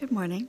Good morning.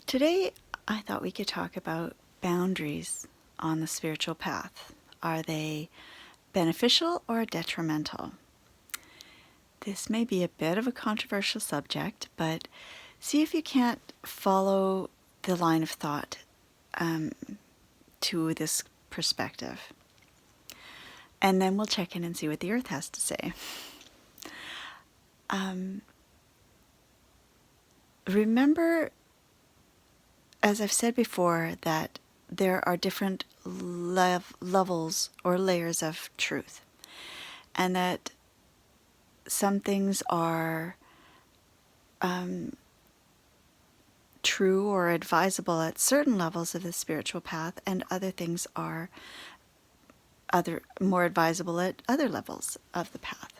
Today, I thought we could talk about boundaries on the spiritual path. Are they beneficial or detrimental? This may be a bit of a controversial subject, but see if you can't follow the line of thought to this perspective. And then we'll check in and see what the earth has to say. Remember, as I've said before, that there are different levels or layers of truth, and that some things are true or advisable at certain levels of the spiritual path, and other things are more advisable at other levels of the path.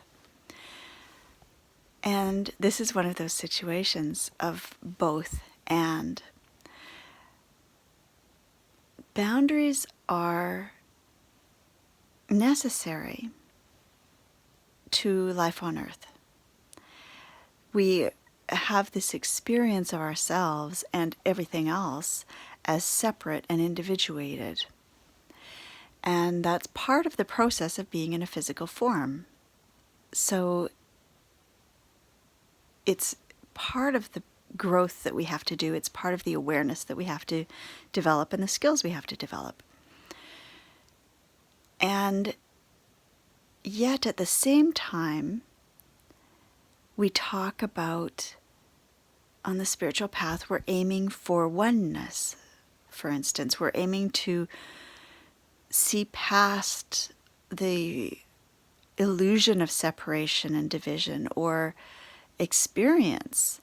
And this is one of those situations of both and. Boundaries are necessary to life on earth. We have this experience of ourselves and everything else as separate and individuated. And that's part of the process of being in a physical form. So it's part of the growth that we have to do. It's part of the awareness that we have to develop and the skills we have to develop. And yet at the same time, we talk about, on the spiritual path, we're aiming for oneness. For instance, we're aiming to see past the illusion of separation and division, or experience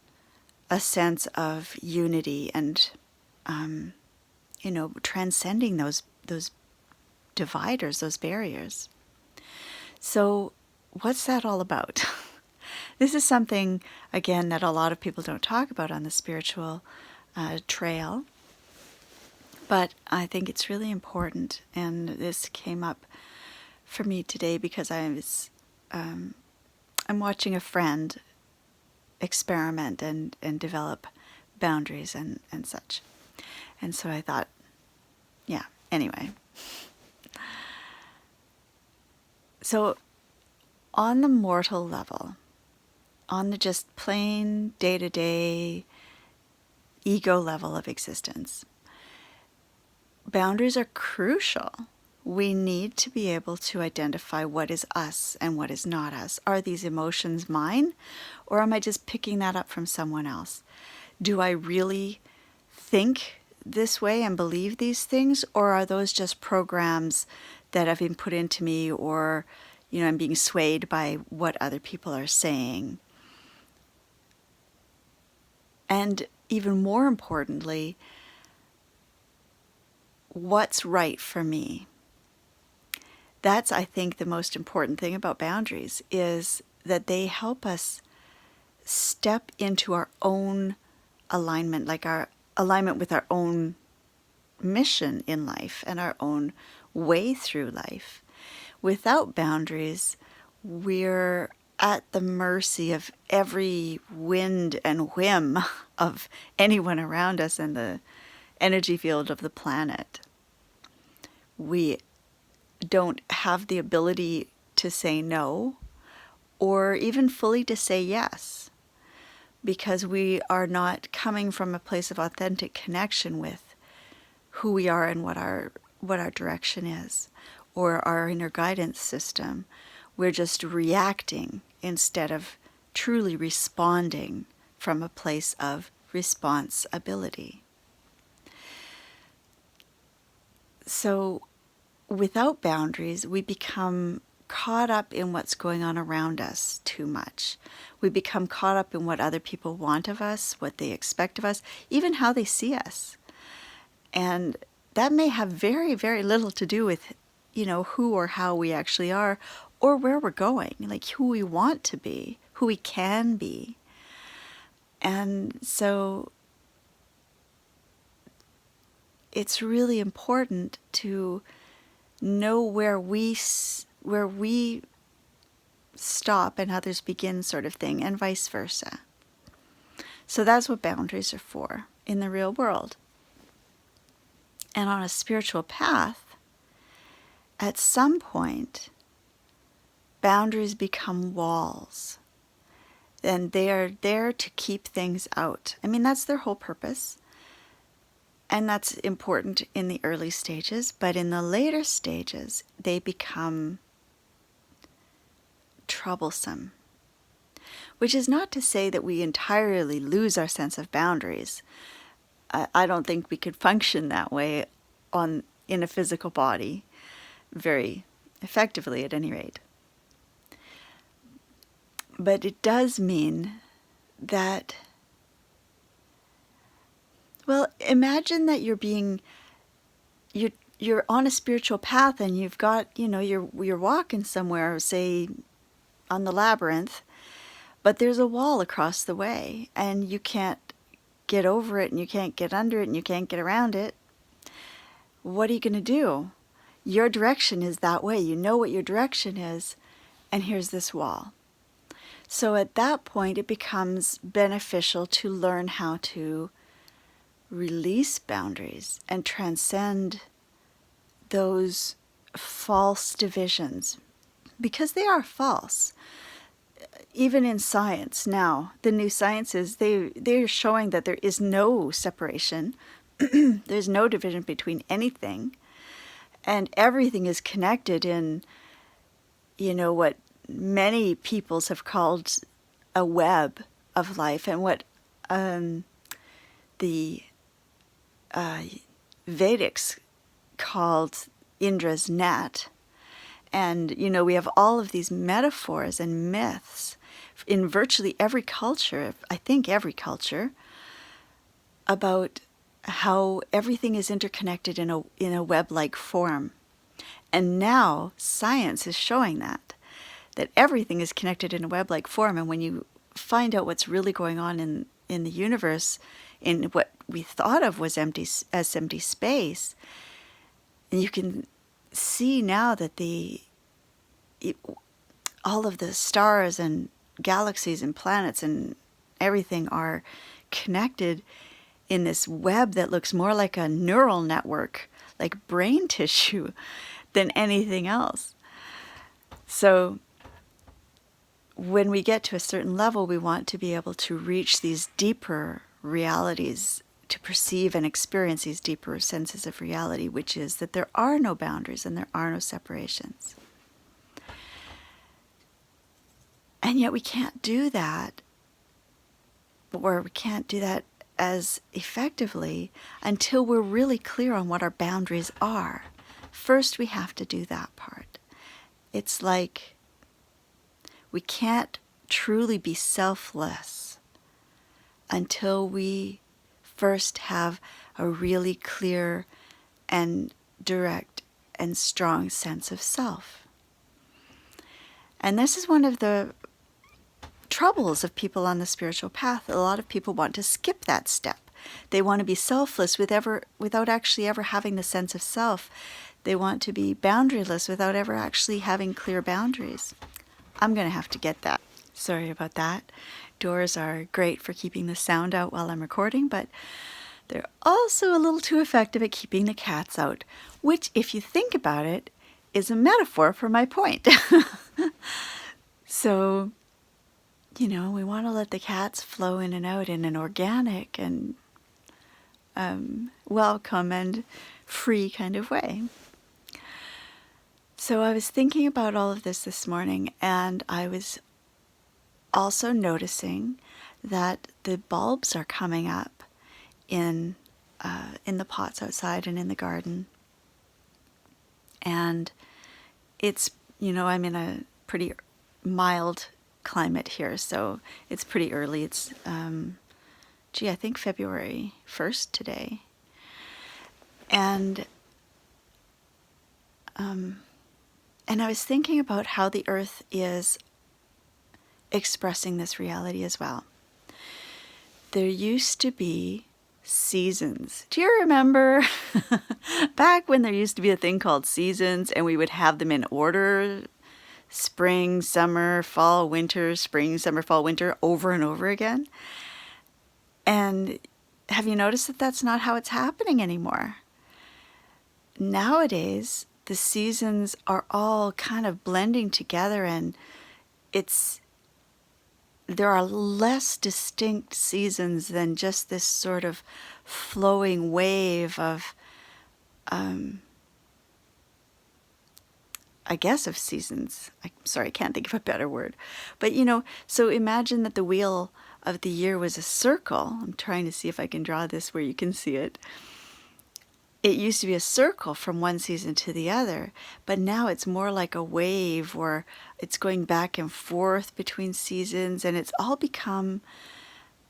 a sense of unity and, transcending those dividers, those barriers. So what's that all about? This is something, again, that a lot of people don't talk about on the spiritual trail, but I think it's really important, and this came up for me today because I'm watching a friend experiment and develop boundaries and such. And so I thought, anyway. So on the mortal level, on the just plain day-to-day ego level of existence, boundaries are crucial. We need to be able to identify what is us and what is not us. Are these emotions mine, or am I just picking that up from someone else? Do I really think this way and believe these things, or are those just programs that have been put into me, or I'm being swayed by what other people are saying? And even more importantly, what's right for me? That's, I think, the most important thing about boundaries, is that they help us step into our own alignment, like our alignment with our own mission in life and our own way through life. Without boundaries, we're at the mercy of every wind and whim of anyone around us and the energy field of the planet. We don't have the ability to say no, or even fully to say yes, because we are not coming from a place of authentic connection with who we are and what our direction is, or our inner guidance system. We're just reacting instead of truly responding from a place of responsibility. So without boundaries, we become caught up in what's going on around us too much. We become caught up in what other people want of us, what they expect of us, even how they see us. And that may have very, very little to do with, who or how we actually are, or where we're going, like who we want to be, who we can be. And so it's really important to know where we stop and others begin, sort of thing, and vice versa. So that's what boundaries are for in the real world. And on a spiritual path, at some point, boundaries become walls. And they are there to keep things out. I mean, that's their whole purpose. And that's important in the early stages. But in the later stages, they become troublesome. Which is not to say that we entirely lose our sense of boundaries. I don't think we could function that way in a physical body very effectively, at any rate. But it does mean that, well, imagine that you're on a spiritual path and you've got, you're walking somewhere, say on the labyrinth, but there's a wall across the way and you can't get over it and you can't get under it and you can't get around it. What are you going to do? Your direction is that way. You know what your direction is, and here's this wall. So at that point, it becomes beneficial to learn how to release boundaries and transcend those false divisions, because they are false. Even in science now, the new sciences, they're showing that there is no separation. There's no division between anything. And everything is connected in, what many peoples have called a web of life, and what the Vedics called Indra's net. And, we have all of these metaphors and myths in virtually every culture, I think every culture, about how everything is interconnected in a web-like form. And now science is showing that everything is connected in a web-like form. And when you find out what's really going on in the universe, in what we thought of was empty space, and you can see now that all of the stars and galaxies and planets and everything are connected in this web that looks more like a neural network, like brain tissue, than anything else. So when we get to a certain level, we want to be able to reach these deeper realities, to perceive and experience these deeper senses of reality, which is that there are no boundaries and there are no separations. And yet we can't do that, or we can't do that as effectively until we're really clear on what our boundaries are. First, we have to do that part. It's like we can't truly be selfless until we first have a really clear and direct and strong sense of self. And this is one of the troubles of people on the spiritual path. A lot of people want to skip that step. They want to be selfless without actually ever having the sense of self. They want to be boundaryless without ever actually having clear boundaries. I'm going to have to get that. Sorry about that. Doors are great for keeping the sound out while I'm recording, but they're also a little too effective at keeping the cats out, which, if you think about it, is a metaphor for my point. So, we want to let the cats flow in and out in an organic and welcome and free kind of way. So I was thinking about all of this morning, and I was also noticing that the bulbs are coming up in the pots outside and in the garden. And it's, I'm in a pretty mild climate here, so it's pretty early. It's, I think February 1st today. And I was thinking about how the earth is expressing this reality as well. There used to be seasons. Do you remember back when there used to be a thing called seasons, and we would have them in order? Spring, summer, fall, winter, spring, summer, fall, winter, over and over again. And have you noticed that that's not how it's happening anymore? Nowadays, the seasons are all kind of blending together, and there are less distinct seasons than just this sort of flowing wave of, I guess, of seasons. I'm sorry, I can't think of a better word. But, so imagine that the wheel of the year was a circle. I'm trying to see if I can draw this where you can see it. It used to be a circle from one season to the other, but now it's more like a wave where it's going back and forth between seasons, and it's all become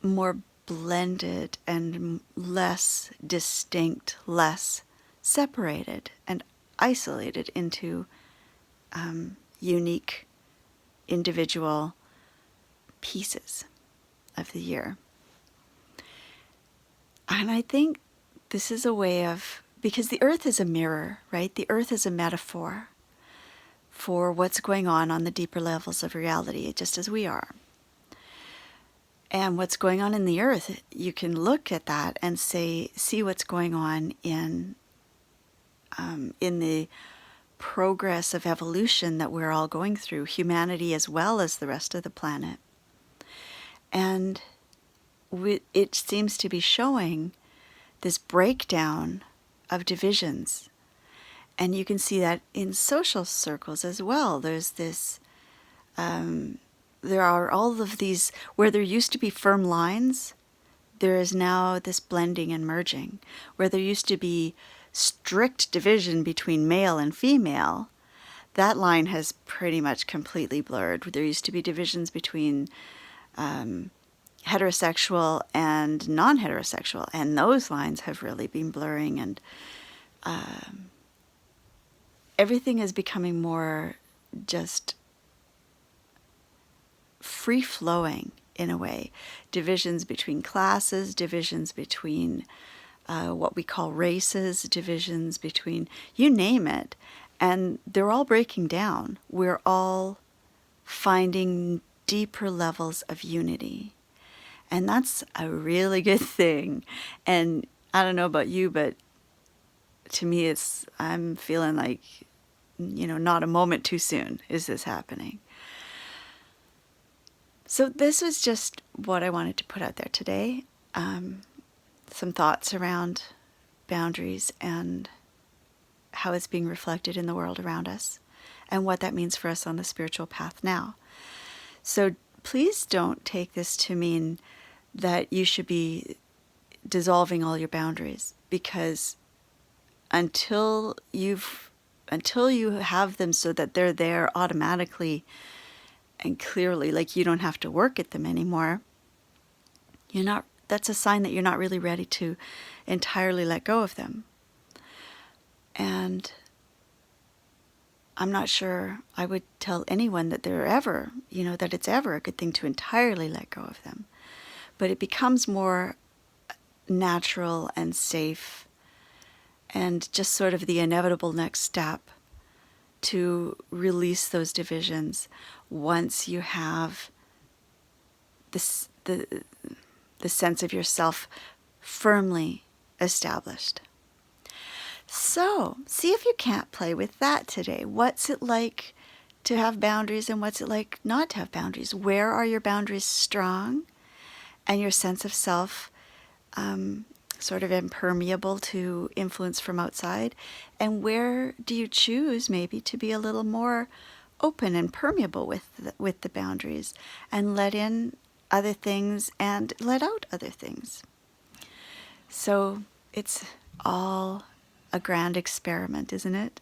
more blended and less distinct, less separated and isolated into unique individual pieces of the year. And I think this is a way of, because the earth is a mirror, right? The earth is a metaphor for what's going on the deeper levels of reality, just as we are. And what's going on in the earth, you can look at that and see what's going on in the progress of evolution that we're all going through, humanity as well as the rest of the planet. And it seems to be showing this breakdown of divisions. And you can see that in social circles as well. There's this, there are all of these, where there used to be firm lines, there is now this blending and merging. Where there used to be strict division between male and female, that line has pretty much completely blurred. There used to be divisions between heterosexual and non-heterosexual, and those lines have really been blurring, and everything is becoming more just free-flowing in a way. Divisions between classes, divisions between what we call races, divisions between, you name it, and they're all breaking down. We're all finding deeper levels of unity. And that's a really good thing. And I don't know about you, but to me, I'm feeling like, not a moment too soon is this happening. So this was just what I wanted to put out there today. Some thoughts around boundaries and how it's being reflected in the world around us and what that means for us on the spiritual path now. So please don't take this to mean that you should be dissolving all your boundaries, because until you have them so that they're there automatically and clearly, like you don't have to work at them anymore, that's a sign that you're not really ready to entirely let go of them. And I'm not sure I would tell anyone that that it's ever a good thing to entirely let go of them. But it becomes more natural and safe and just sort of the inevitable next step to release those divisions once you have the sense of yourself firmly established. So, see if you can't play with that today. What's it like to have boundaries, and what's it like not to have boundaries? Where are your boundaries strong and your sense of self sort of impermeable to influence from outside? And where do you choose maybe to be a little more open and permeable with the boundaries and let in other things and let out other things? So it's all a grand experiment, isn't it?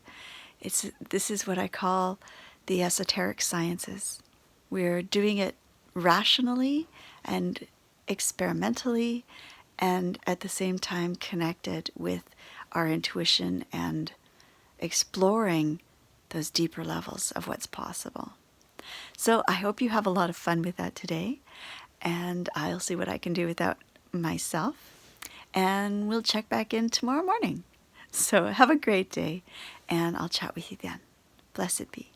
This is what I call the esoteric sciences. We're doing it rationally and experimentally, and at the same time connected with our intuition and exploring those deeper levels of what's possible. So I hope you have a lot of fun with that today, and I'll see what I can do with that myself, and we'll check back in tomorrow morning. So have a great day, and I'll chat with you then. Blessed be.